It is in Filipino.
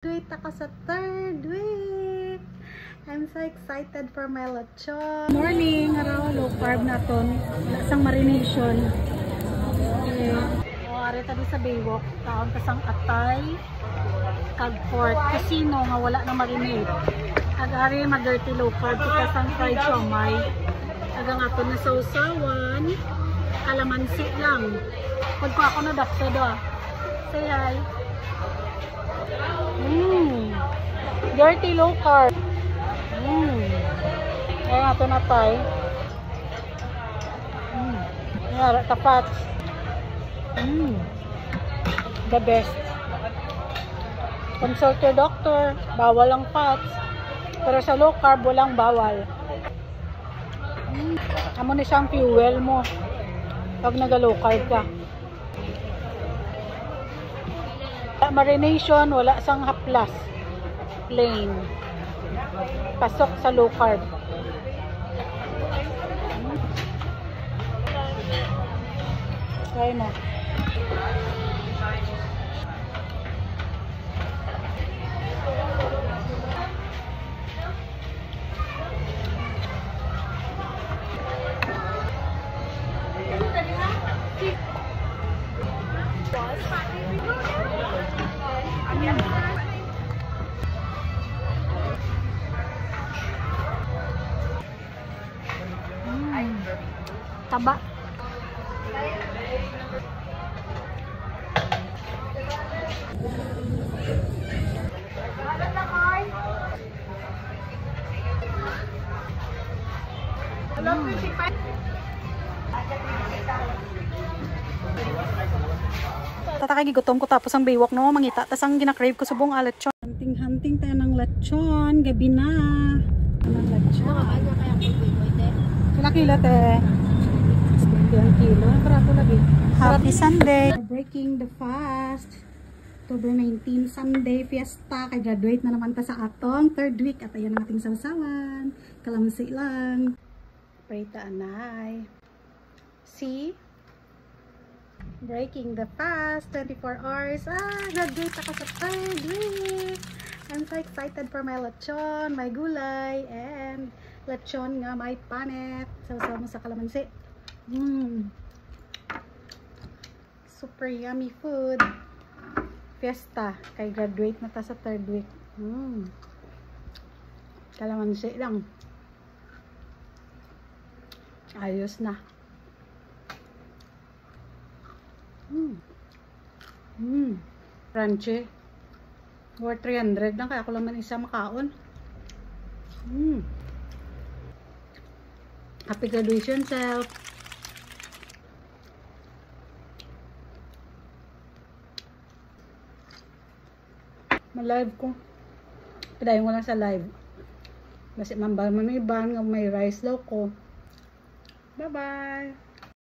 Graduate ako sa 3rd week. I'm so excited for my lechon. Morning, araw, low carb na ton. Lasang marination. Okay. Ari tabi sa Baywalk. Taon kasang atay. Kag-port. Casino nga wala na marinate. Kag-ari mag-dirty low carb. Kasang fried siomay. Kagang ato na sausawan. Kalamansi lang. Pag ko ako na dakto do. Say hi. Dirty low carb. Ayan nga ito na tayo. Ayan, tapat. The best. Consult your doctor. Bawal ang fats. Pero sa low carb, walang bawal. Amo na siyang fuel mo pag naga-low carb ka. Marination, wala sang haplas. Plain. Pasok sa low carb. Try mo. Taba. Tatakay gutom ko tapos ang baywalk no mangita tas ang ginakrave ko subong lechon. Hunting tayo ng lechon gabi na. Ng lechon. Kila kilo te. Kilo. Barato lagi. Happy Sunday. Breaking the fast. October 19 Sunday fiesta. Kay graduate na naman ta sa atong 3rd week at ayan ang ating sausawan. Kalamansi lang. Prita anay. See? Breaking the fast, 24 hours. Graduate ako sa 3rd week. I'm so excited for my lechon, my gulay, and lechon nga may panet. Sausaw mo sa kalamansi. Super yummy food. Fiesta. Kay graduate na ta sa 3rd week. Kalamansi lang. Ayos na. Crunchy. Worth 300 lang kaya ako lang man isa makaon. Happy graduation self. Ma-live ko. Padayon ko lang sa live. Kasi mambal man may ban, may rice daw ko. Bye bye.